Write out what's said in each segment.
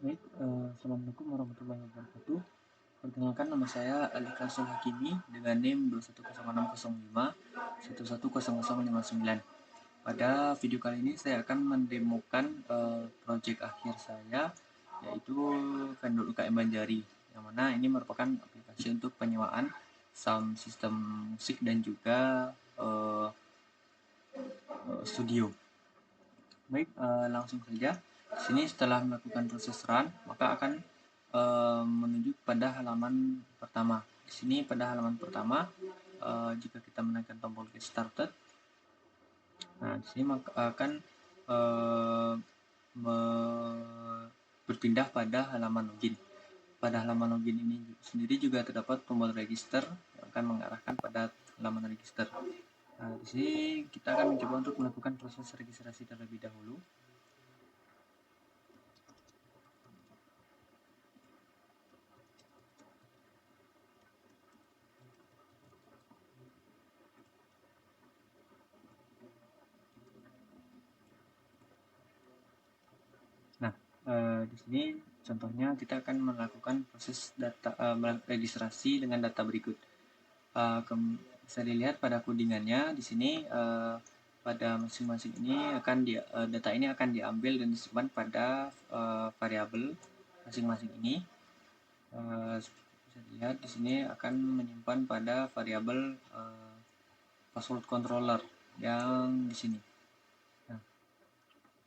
Baik, Assalamualaikum warahmatullahi wabarakatuh. Perkenalkan, nama saya Alika Sulhakimi dengan NIM 2106051100059. Pada video kali ini saya akan mendemokan project akhir saya, yaitu vendor UKM Banjari, yang mana ini merupakan aplikasi untuk penyewaan sound system musik dan juga uh, studio. Baik, langsung saja. Di sini setelah melakukan proses run, maka akan menuju pada halaman pertama. Di sini pada halaman pertama, jika kita menekan tombol get started, nah di sini maka akan uh, berpindah pada halaman login. Pada halaman login ini sendiri juga terdapat tombol register yang akan mengarahkan pada halaman register. Nah, di sini kita akan mencoba untuk melakukan proses registrasi terlebih dahulu. Nah, di sini contohnya kita akan melakukan proses registrasi dengan data berikut. Bisa dilihat pada codingannya di sini, pada masing-masing ini data ini akan diambil dan disimpan pada variabel masing-masing ini. Bisa dilihat di sini akan menyimpan pada variabel password controller yang di sini.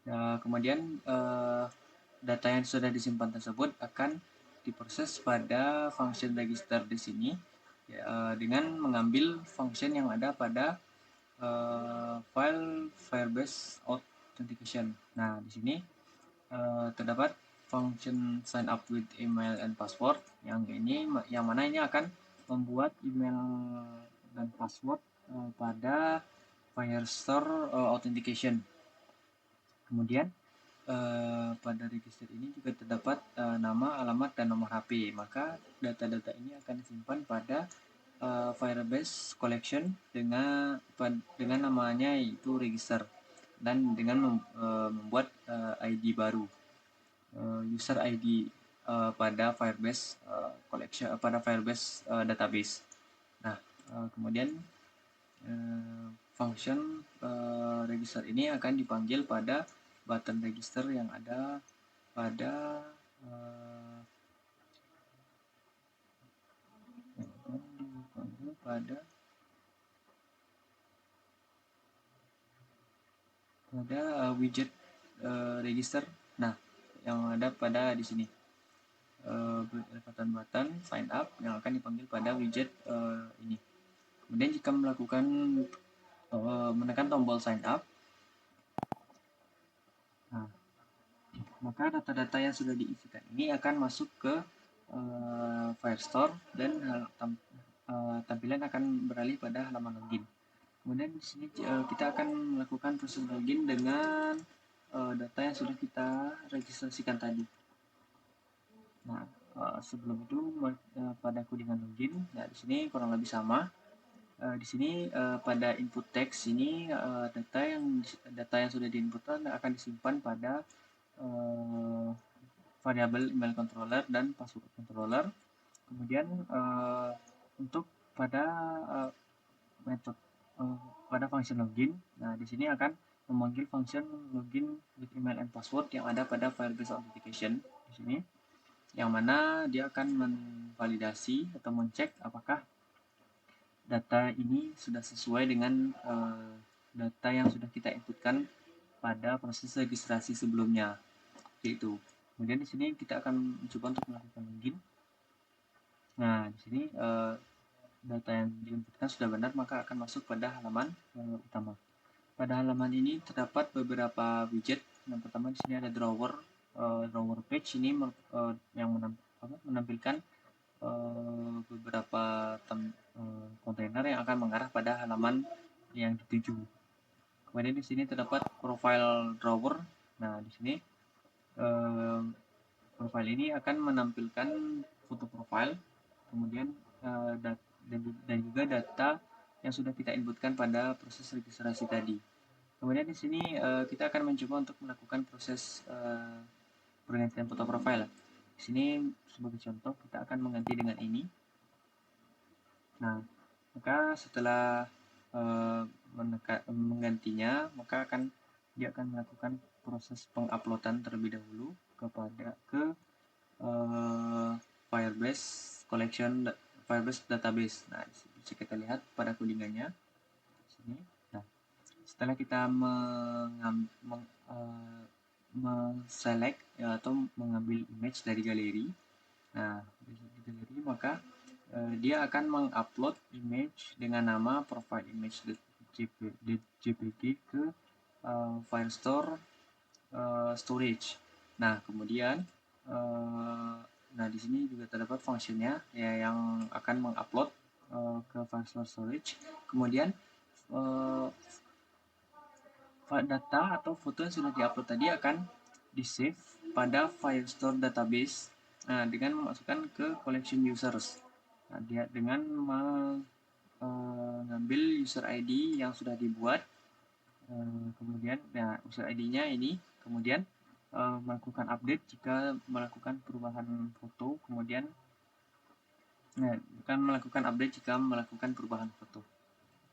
Nah, kemudian data yang sudah disimpan tersebut akan diproses pada function register di sini, ya, dengan mengambil function yang ada pada file Firebase Authentication. Nah, di sini terdapat function sign up with email and password yang mana ini akan membuat email dan password pada Firestore Authentication. Kemudian pada register ini juga terdapat nama, alamat, dan nomor HP. Maka data-data ini akan disimpan pada Firebase Collection dengan namanya yaitu register, dan dengan membuat ID baru, user ID pada Firebase Collection, pada Firebase database. Nah, kemudian function register ini akan dipanggil pada button register yang ada pada widget register. Nah, yang ada pada di sini button sign up yang akan dipanggil pada widget ini. Kemudian jika menekan tombol sign up, nah, maka data-data yang sudah diisikan ini akan masuk ke Firestore dan tampilan akan beralih pada halaman login. Kemudian di sini kita akan melakukan proses login dengan data yang sudah kita registrasikan tadi. Nah, sebelum itu pada codingan login, nah di sini kurang lebih sama. Di sini pada input text ini data yang sudah diinputkan akan disimpan pada variabel email controller dan password controller. Kemudian untuk pada metode pada function login, nah di sini akan memanggil function login with email and password yang ada pada Firebase Authentication di sini, yang mana dia akan memvalidasi atau mencek apakah data ini sudah sesuai dengan data yang sudah kita inputkan pada proses registrasi sebelumnya, yaitu. Kemudian di sini kita akan mencoba untuk melakukan login. Nah, di sini data yang diinputkan sudah benar, maka akan masuk pada halaman utama. Pada halaman ini terdapat beberapa widget. Yang pertama di sini ada drawer page ini yang menampilkan beberapa kontainer yang akan mengarah pada halaman yang dituju. Kemudian di sini terdapat profile drawer. Nah, di sini profile ini akan menampilkan foto profile, kemudian dan juga data yang sudah kita inputkan pada proses registrasi tadi. Kemudian di sini kita akan mencoba untuk melakukan proses pergantian foto profile. Di sini sebagai contoh kita akan mengganti dengan ini. Nah, maka setelah menggantinya, maka dia akan melakukan proses penguploadan terlebih dahulu ke Firebase Collection, Firebase Database. Nah, bisa kita lihat pada codingannya sini. Nah, setelah kita select atau mengambil image dari galeri, nah di galeri maka dia akan mengupload image dengan nama profile image.jpg ke Firestore storage. Nah, kemudian nah di sini juga terdapat fungsinya ya yang akan mengupload ke Firestore storage. Kemudian data atau foto yang sudah diupload tadi akan di-save pada Firestore database dengan memasukkan ke collection users. Nah, dia dengan mengambil user ID yang sudah dibuat, kemudian user ID-nya ini, kemudian melakukan update jika melakukan perubahan foto, kemudian akan melakukan update jika melakukan perubahan foto.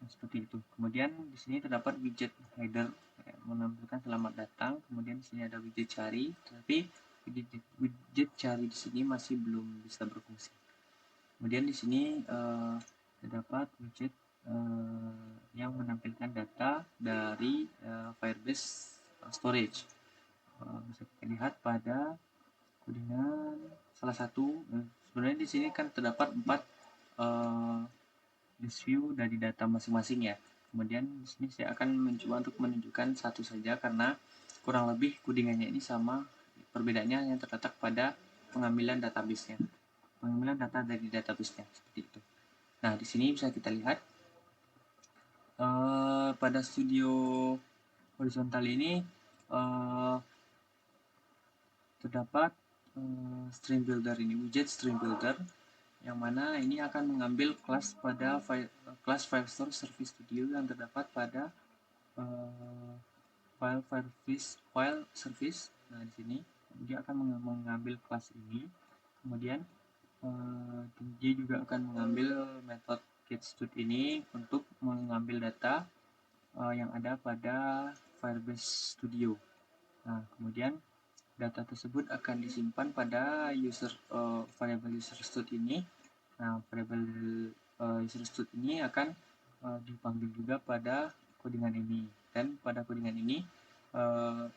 Seperti itu. Kemudian di sini terdapat widget header menampilkan selamat datang. Kemudian di sini ada widget cari, tapi widget cari di sini masih belum bisa berfungsi. Kemudian di sini terdapat widget yang menampilkan data dari Firebase storage. Bisa kita lihat pada codingan salah satu. Sebenarnya di sini kan terdapat 4 list view dari data masing-masing ya. Kemudian di sini saya akan mencoba untuk menunjukkan satu saja karena kurang lebih codingannya ini sama, perbedaannya yang terletak pada pengambilan database-nya. Pengambilan data dari database-nya seperti itu. Nah, di sini bisa kita lihat pada studio horizontal ini terdapat stream builder ini, widget stream builder, yang mana ini akan mengambil kelas pada kelas Firestore Service Studio yang terdapat pada file service. Nah, di sini dia akan mengambil kelas ini, kemudian dia juga akan mengambil metode getStud ini untuk mengambil data yang ada pada Firebase Studio. Nah, kemudian data tersebut akan disimpan pada variable user_stud ini. Nah, variable user_stud ini akan dipanggil juga pada codingan ini, dan pada codingan ini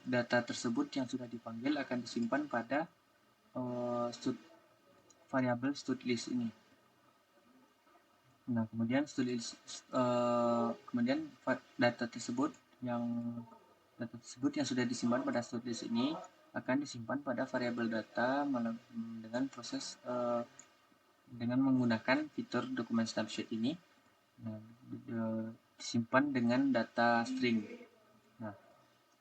data tersebut yang sudah dipanggil akan disimpan pada variable studList ini. Nah, kemudian kemudian data tersebut yang sudah disimpan pada studList ini akan disimpan pada variabel data dengan proses dengan menggunakan fitur dokumen snapshot ini. Nah, disimpan dengan data string. Nah,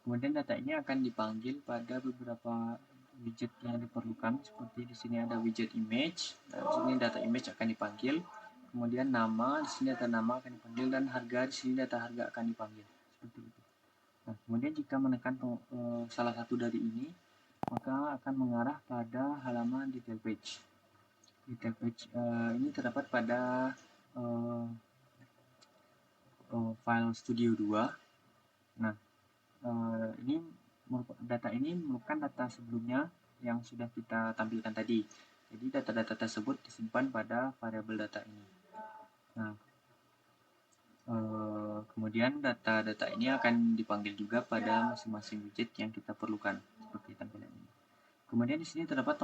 kemudian data ini akan dipanggil pada beberapa widget yang diperlukan, seperti di sini ada widget image. Nah, di sini data image akan dipanggil. Kemudian nama, di sini data nama akan dipanggil, dan harga, di sini data harga akan dipanggil. Seperti itu. Nah, kemudian jika menekan salah satu dari ini, maka akan mengarah pada halaman detail page. Detail page ini terdapat pada file Studio 2. Nah, data ini merupakan data sebelumnya yang sudah kita tampilkan tadi. Jadi data-data tersebut disimpan pada variabel data ini. Nah, kemudian data-data ini akan dipanggil juga pada masing-masing widget yang kita perlukan, seperti tampilan ini. Kemudian di sini terdapat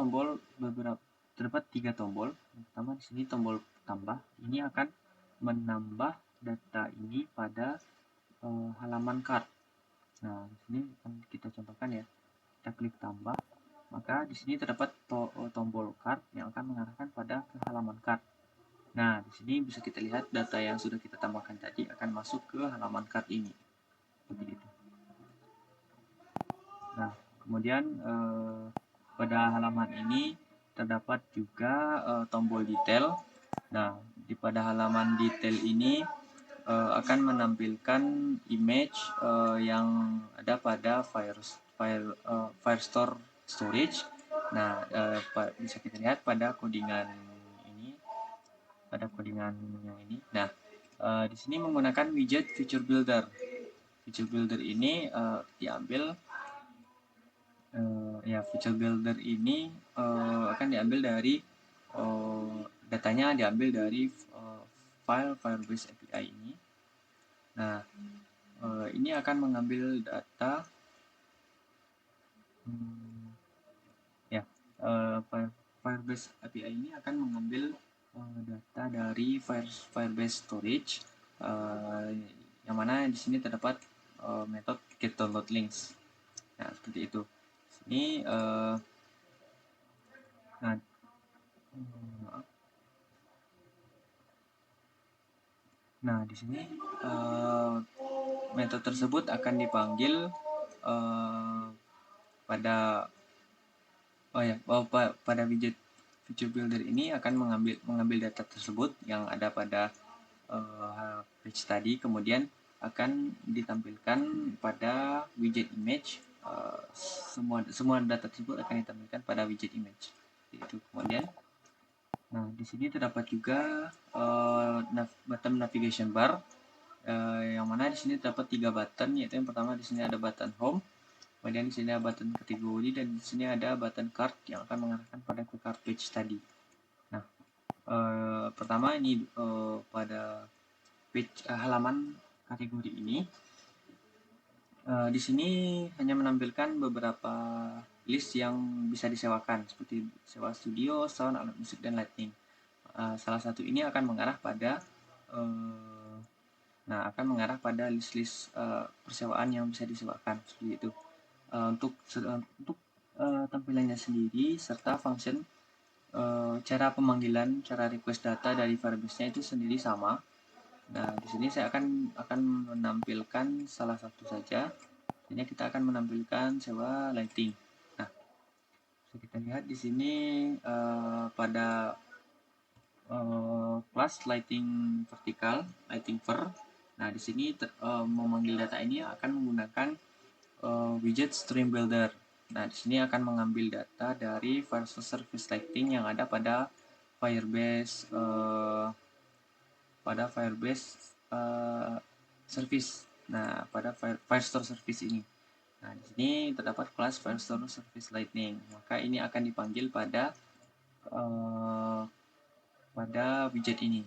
terdapat 3 tombol. Yang pertama di sini tombol tambah. Ini akan menambah data ini pada halaman card. Nah, di sini akan kita contohkan ya. Kita klik tambah, maka di sini terdapat tombol card yang akan mengarahkan pada ke halaman card. Nah, di sini bisa kita lihat data yang sudah kita tambahkan tadi akan masuk ke halaman card ini. Seperti itu. Nah, kemudian pada halaman ini terdapat juga tombol detail. Nah, pada halaman detail ini akan menampilkan image yang ada pada Firestore storage. Nah, bisa kita lihat pada codingan ini, pada codingan yang ini. Nah, di sini menggunakan widget feature builder. Feature builder ini diambil ya, feature builder ini akan diambil dari datanya diambil dari file Firebase API ini. Nah, ini akan mengambil data ya, Firebase API ini akan mengambil data dari Firebase storage, yang mana di sini terdapat metode get download links. Nah, seperti itu. Ini nah Nah, di sini metode tersebut akan dipanggil pada pada widget feature builder ini akan mengambil data tersebut yang ada pada page tadi, kemudian akan ditampilkan pada widget image. Semua data tersebut akan ditampilkan pada widget image. Itu kemudian. Nah, di sini terdapat juga button navigation bar, yang mana di sini terdapat 3 button, yaitu yang pertama di sini ada button home, kemudian di sini ada button kategori, dan di sini ada button card yang akan mengarahkan pada ke card page tadi. Nah, pertama ini pada page halaman kategori ini, di sini hanya menampilkan beberapa list yang bisa disewakan seperti sewa studio, sound, alat musik, dan lighting. Salah satu ini akan mengarah pada list-list persewaan yang bisa disewakan seperti itu. Untuk tampilannya sendiri serta function cara pemanggilan, cara request data dari Firebase-nya itu sendiri sama. Nah, di sini saya akan menampilkan salah satu saja. Ini kita akan menampilkan sewa lighting. Nah, bisa kita lihat di sini pada kelas lighting vertikal, lighting ver. Nah, di sini memanggil data ini akan menggunakan widget stream builder. Nah, di sini akan mengambil data dari Firebase Service Lighting yang ada pada Firebase Service. Nah, pada Firestore Service ini. Nah, di sini terdapat kelas Firestore Service Lightning. Maka ini akan dipanggil pada widget ini.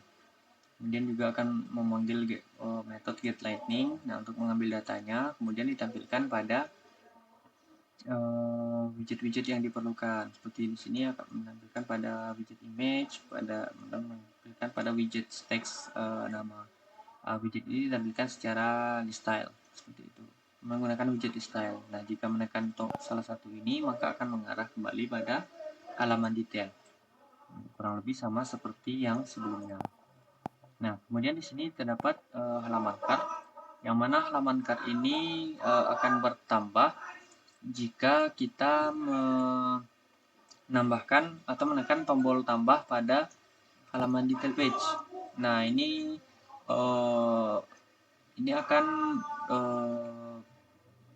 Kemudian juga akan memanggil metode getLightning. Nah, untuk mengambil datanya, kemudian ditampilkan pada widget-widget yang diperlukan. Seperti di sini akan menampilkan pada widget image, menampilkan pada widget text. Nama widget ini ditampilkan secara list style seperti itu, menggunakan widget list style. Nah, jika menekan salah satu ini, maka akan mengarah kembali pada halaman detail. Kurang lebih sama seperti yang sebelumnya. Nah, kemudian di sini terdapat halaman card, yang mana halaman card ini akan bertambah jika kita menambahkan atau menekan tombol tambah pada halaman detail page. Nah, ini akan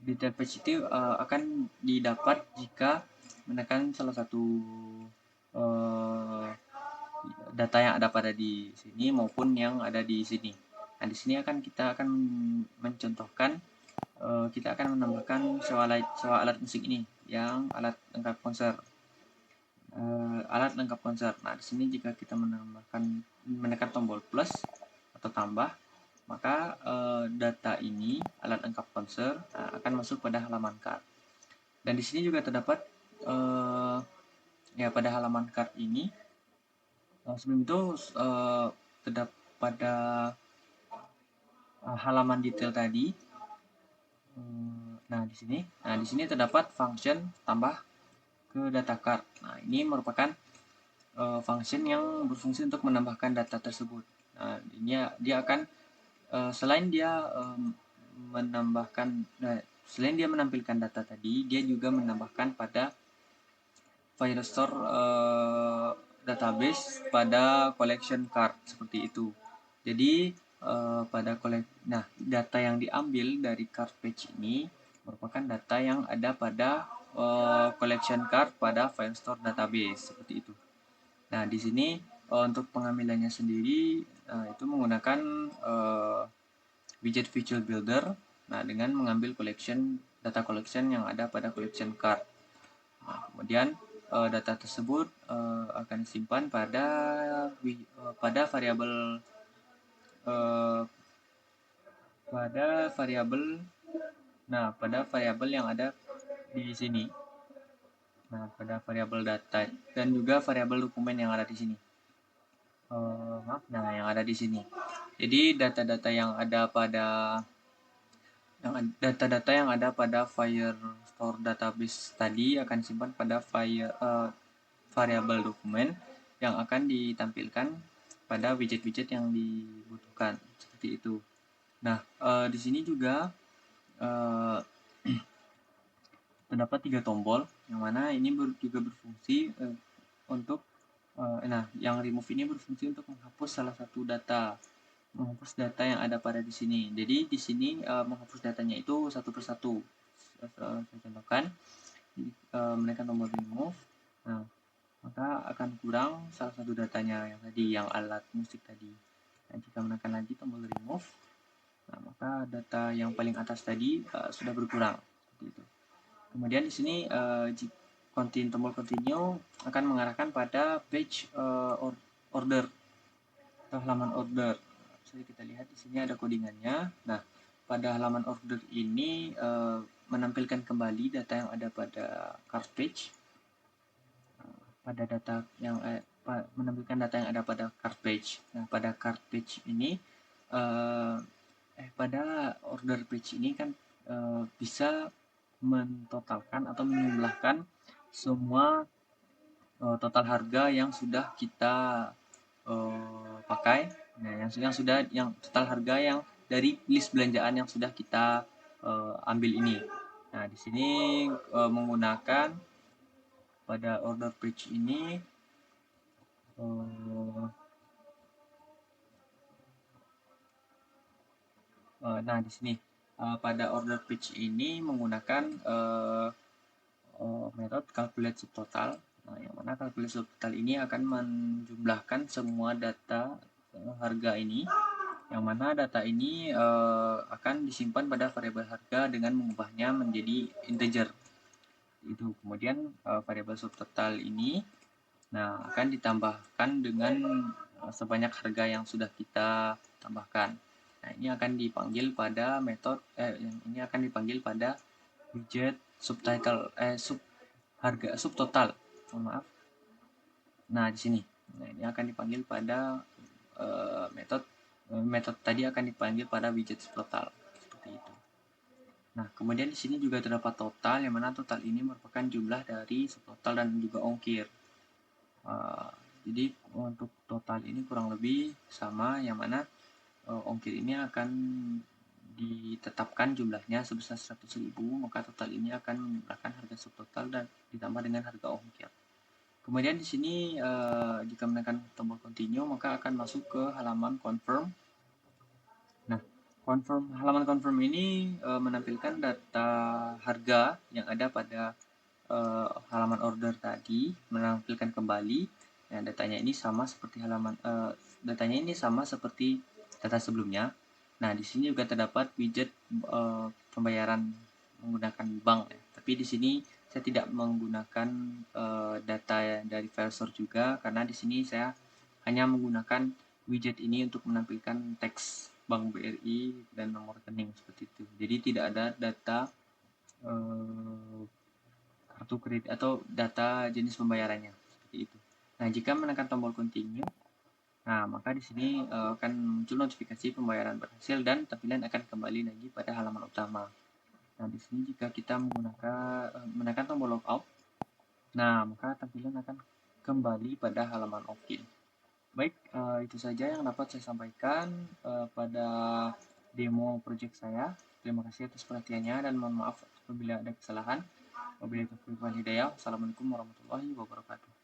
detail page itu akan didapat jika menekan salah satu data yang ada pada di sini maupun yang ada di sini. Nah, di sini kita akan mencontohkan, kita akan menambahkan sewa alat musik ini, yang alat lengkap konser. Alat lengkap konser. Nah, di sini jika kita menekan tombol plus atau tambah, maka data ini, alat lengkap konser, akan masuk pada halaman card. Dan di sini juga terdapat pada halaman card ini, sebelum itu terdapat pada halaman detail tadi. Nah, di sini terdapat function tambah ke data card. Nah, ini merupakan function yang berfungsi untuk menambahkan data tersebut. Nah, dia akan selain dia menampilkan data tadi, dia juga menambahkan pada Firestore database pada collection card seperti itu. Jadi data yang diambil dari card page ini merupakan data yang ada pada collection card pada file store database seperti itu. Nah, di sini untuk pengambilannya sendiri itu menggunakan widget visual builder. Nah, dengan mengambil data collection yang ada pada collection card. Nah, kemudian data tersebut akan disimpan pada variabel pada variabel yang ada di sini. Nah, pada variabel data dan juga variabel dokumen yang ada di sini. Yang ada di sini. Jadi data-data yang ada pada Firestore database tadi akan disimpan pada variabel dokumen yang akan ditampilkan pada widget-widget yang dibutuhkan seperti itu. Nah, di sini juga terdapat 3 tombol yang mana ini juga berfungsi untuk yang remove ini berfungsi untuk menghapus salah satu menghapus data yang ada pada di sini. Jadi di sini menghapus datanya itu satu persatu. Saya contohkan, menekan tombol remove. Nah, maka akan kurang salah satu datanya yang tadi, yang alat musik tadi. Nah, jika menekan lagi tombol remove, nah, maka data yang paling atas tadi sudah berkurang. Seperti itu. Kemudian di sini tombol continue akan mengarahkan pada page order atau halaman order. Bisa kita lihat di sini ada codingannya. Nah, pada halaman order ini menampilkan kembali data yang ada pada cart page. Menampilkan data yang ada pada cart page. Nah, pada cart page ini pada order page ini kan bisa mentotalkan atau menjumlahkan semua total harga yang sudah kita pakai. Nah, yang total harga yang dari list belanjaan yang sudah kita ambil ini. Nah, di sini menggunakan pada order page ini di sini pada order page ini menggunakan metode calculate subtotal. Nah, yang mana calculate subtotal ini akan menjumlahkan semua data harga ini, yang mana data ini akan disimpan pada variabel harga dengan mengubahnya menjadi integer. Itu kemudian variabel subtotal ini akan ditambahkan dengan sebanyak harga yang sudah kita tambahkan. Nah, ini akan dipanggil pada widget subtotal. Maaf. Nah, di sini. Nah, ini akan dipanggil pada metode tadi akan dipanggil pada widget subtotal. Seperti itu. Nah, kemudian di sini juga terdapat total, yang mana total ini merupakan jumlah dari subtotal dan juga ongkir. Jadi untuk total ini kurang lebih sama, yang mana ongkir ini akan ditetapkan jumlahnya sebesar 100.000, maka total ini akan menjumlahkan harga subtotal dan ditambah dengan harga ongkir. Kemudian di sini jika menekan tombol continue maka akan masuk ke halaman confirm. Nah, halaman confirm ini menampilkan data harga yang ada pada halaman order tadi, menampilkan kembali. Nah, datanya ini sama seperti data sebelumnya. Nah, di sini juga terdapat widget pembayaran menggunakan bank. Tapi di sini saya tidak menggunakan data dari Firestore juga, karena di sini saya hanya menggunakan widget ini untuk menampilkan teks Bank BRI dan nomor rekening seperti itu. Jadi tidak ada data kartu kredit atau data jenis pembayarannya seperti itu. Nah, jika menekan tombol continue, maka di sini akan muncul notifikasi pembayaran berhasil dan tampilan akan kembali lagi pada halaman utama. Nah, di sini jika kita menekan tombol logout, maka tampilan akan kembali pada halaman login. Baik, itu saja yang dapat saya sampaikan pada demo project saya. Terima kasih atas perhatiannya dan mohon maaf apabila ada kesalahan. Wabillahi taufiq wal hidayah. Assalamualaikum warahmatullahi wabarakatuh.